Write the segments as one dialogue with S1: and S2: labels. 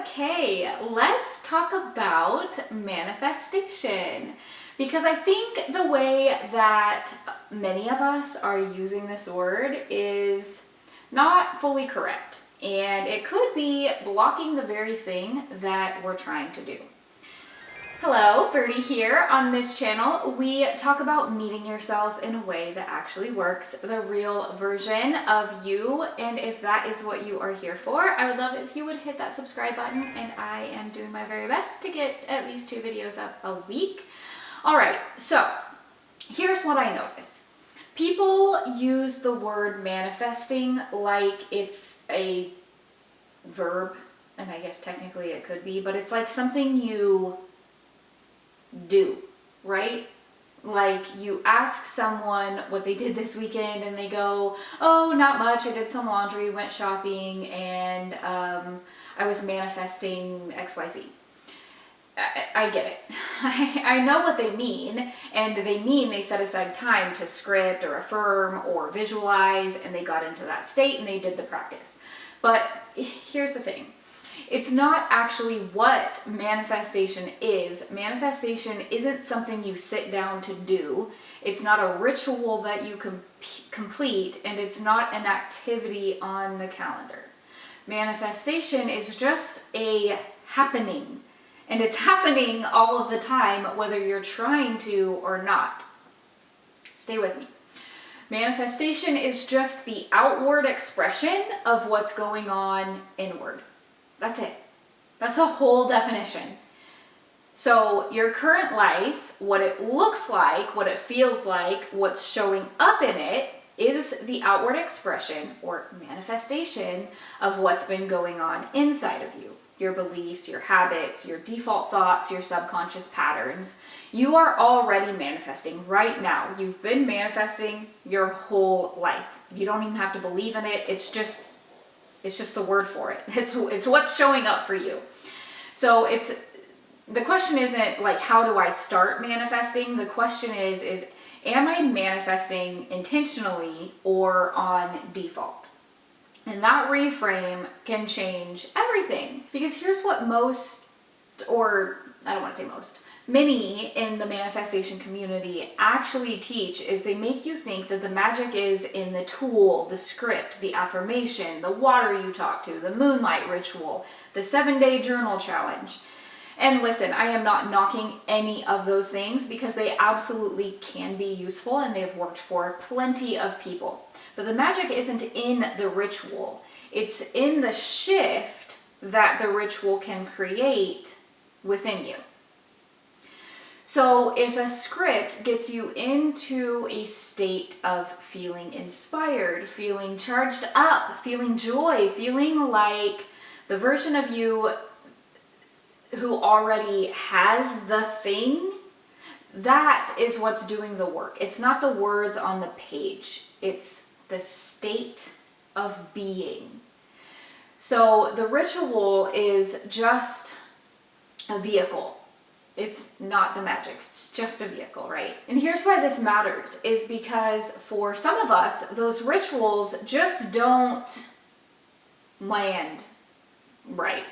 S1: Okay, let's talk about manifestation, because I think the way that many of us are using this word is not fully correct, and it could be blocking the very thing that we're trying to do. Hello, Birdie here. On this channel, we talk about meeting yourself in a way that actually works, the real version of you. And if that is what you are here for, I would love it if you would hit that subscribe button, and I am doing my very best to get at least 2 videos up a week. All right, so here's what I notice. People use the word manifesting like it's a verb, and I guess technically it could be, but it's like something you do, right? Like you ask someone what they did this weekend and they go, oh, not much, I did some laundry, went shopping, and I was manifesting XYZ. I get it. I know what they mean, and they mean they set aside time to script or affirm or visualize, and they got into that state and they did the practice. But here's the thing. It's not actually what manifestation is. Manifestation isn't something you sit down to do. It's not a ritual that you complete, and it's not an activity on the calendar. Manifestation is just a happening, and it's happening all of the time, whether you're trying to or not. Stay with me. Manifestation is just the outward expression of what's going on inward. That's it. That's a whole definition. So your current life, what it looks like, what it feels like, what's showing up in it is the outward expression or manifestation of what's been going on inside of you. Your beliefs, your habits, your default thoughts, your subconscious patterns. You are already manifesting right now. You've been manifesting your whole life. You don't even have to believe in it. It's just the word for it. It's what's showing up for you. So the question isn't like, how do I start manifesting? The question is am I manifesting intentionally or on default? And that reframe can change everything. Because here's what many in the manifestation community actually teach is they make you think that the magic is in the tool, the script, the affirmation, the water you talk to, the moonlight ritual, the 7-day journal challenge. And listen, I am not knocking any of those things because they absolutely can be useful and they've worked for plenty of people. But the magic isn't in the ritual. It's in the shift that the ritual can create within you. So if a script gets you into a state of feeling inspired, feeling charged up, feeling joy, feeling like the version of you who already has the thing, that is what's doing the work. It's not the words on the page. It's the state of being. So the ritual is just a vehicle. It's not the magic, it's just a vehicle, right? And here's why this matters, is because for some of us, those rituals just don't land right.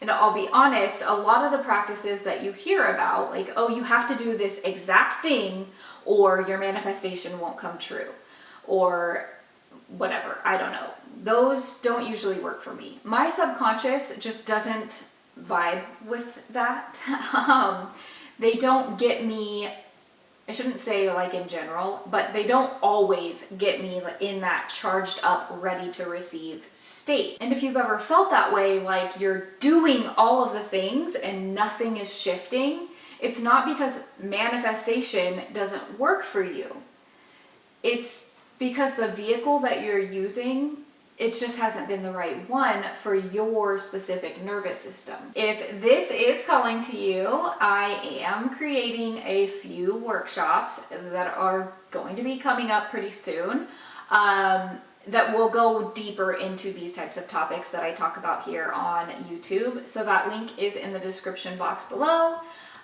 S1: And I'll be honest, a lot of the practices that you hear about, like, oh, you have to do this exact thing or your manifestation won't come true, or whatever, I don't know. Those don't usually work for me. My subconscious just doesn't vibe with that. They don't get me, I shouldn't say like in general, but they don't always get me in that charged up, ready to receive state. And if you've ever felt that way, like you're doing all of the things and nothing is shifting, it's not because manifestation doesn't work for you. It's because the vehicle that you're using, it just hasn't been the right one for your specific nervous system. If this is calling to you, I am creating a few workshops that are going to be coming up pretty soon that will go deeper into these types of topics that I talk about here on YouTube. So that link is in the description box below.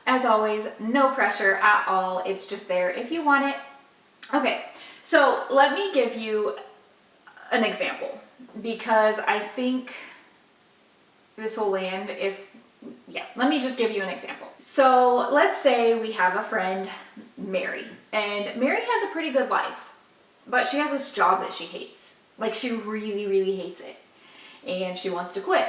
S1: As always, no pressure at all. It's just there if you want it. Okay, so let me give you an example, because I think this will land let me just give you an example. So let's say we have a friend, Mary, and Mary has a pretty good life, but she has this job that she hates. Like, she really, really hates it, and she wants to quit.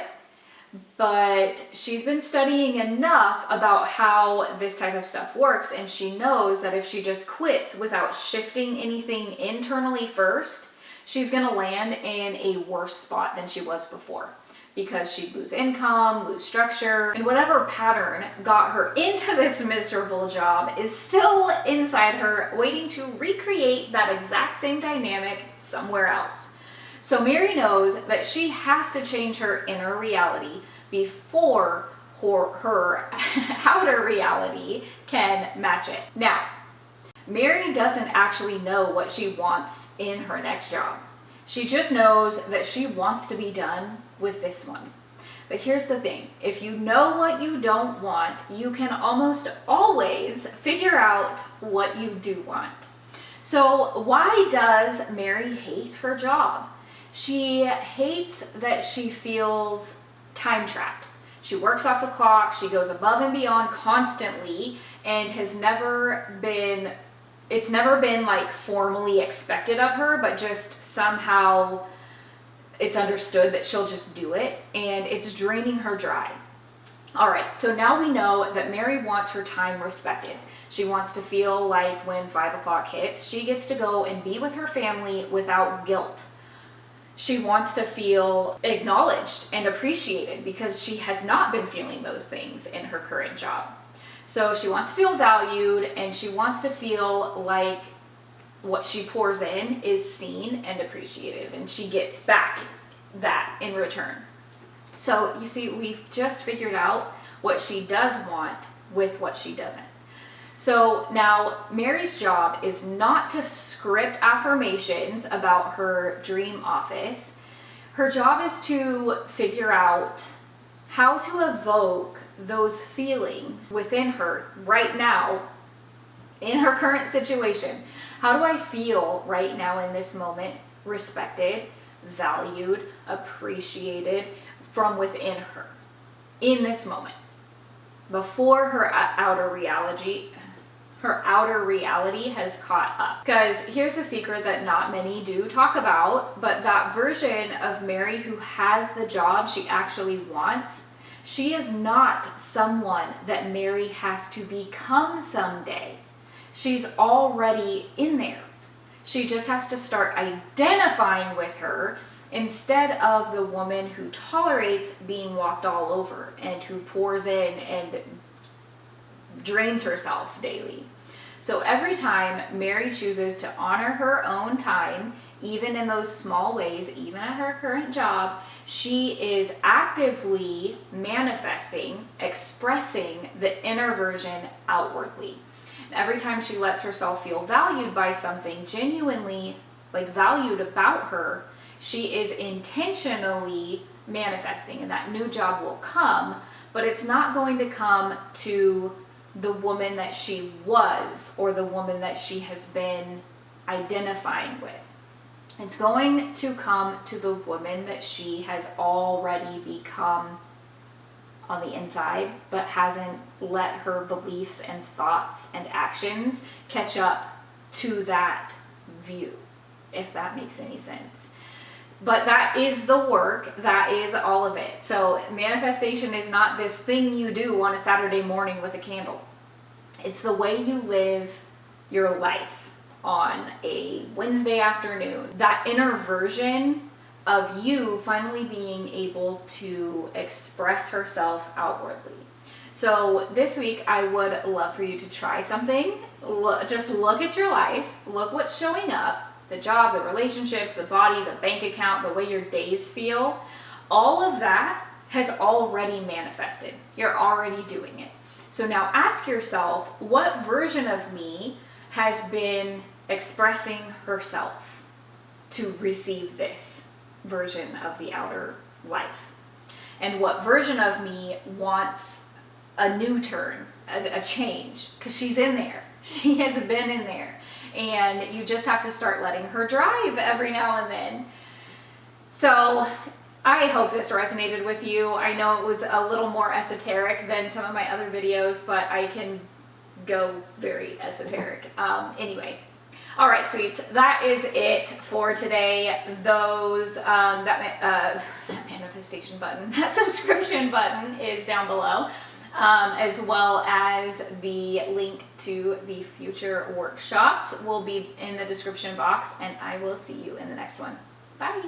S1: But she's been studying enough about how this type of stuff works, and she knows that if she just quits without shifting anything internally first, she's gonna land in a worse spot than she was before, because she'd lose income, lose structure, and whatever pattern got her into this miserable job is still inside her, waiting to recreate that exact same dynamic somewhere else. So Mary knows that she has to change her inner reality before her outer reality can match it. Now, Mary doesn't actually know what she wants in her next job. She just knows that she wants to be done with this one. But here's the thing, if you know what you don't want, you can almost always figure out what you do want. So why does Mary hate her job? She hates that she feels time trapped. She works off the clock, she goes above and beyond constantly, and it's never been like formally expected of her, but just somehow it's understood that she'll just do it, and it's draining her dry. All right, so now we know that Mary wants her time respected. She wants to feel like when 5 o'clock hits, she gets to go and be with her family without guilt. She wants to feel acknowledged and appreciated because she has not been feeling those things in her current job. So she wants to feel valued, and she wants to feel like what she pours in is seen and appreciated, and she gets back that in return. So you see, we've just figured out what she does want with what she doesn't. So now Mary's job is not to script affirmations about her dream office. Her job is to figure out how to evoke those feelings within her right now in her current situation. How do I feel right now in this moment, respected, valued, appreciated from within her in this moment, before her outer reality has caught up? Because here's a secret that not many do talk about, but that version of Mary who has the job she actually wants, she is not someone that Mary has to become someday. She's already in there. She just has to start identifying with her instead of the woman who tolerates being walked all over and who pours in and drains herself daily. So every time Mary chooses to honor her own time, even in those small ways, even at her current job, she is actively manifesting, expressing the inner version outwardly. Every time she lets herself feel valued by something, genuinely like valued about her, she is intentionally manifesting, and that new job will come, but it's not going to come to the woman that she was or the woman that she has been identifying with. It's going to come to the woman that she has already become on the inside, but hasn't let her beliefs and thoughts and actions catch up to that view, if that makes any sense. But that is the work, that is all of it. So manifestation is not this thing you do on a Saturday morning with a candle. It's the way you live your life on a Wednesday afternoon. That inner version of you finally being able to express herself outwardly. So this week I would love for you to try something. Just look at your life, look what's showing up, the job, the relationships, the body, the bank account, the way your days feel. All of that has already manifested. You're already doing it. So now ask yourself, what version of me has been expressing herself to receive this version of the outer life? And what version of me wants a new turn, a change? Because she's in there. She has been in there. And you just have to start letting her drive every now and then. So I hope this resonated with you. I know it was a little more esoteric than some of my other videos, but I can go very esoteric. Anyway. All right, sweets, that is it for today. That manifestation button, that subscription button is down below, as well as the link to the future workshops will be in the description box, and I will see you in the next one. Bye.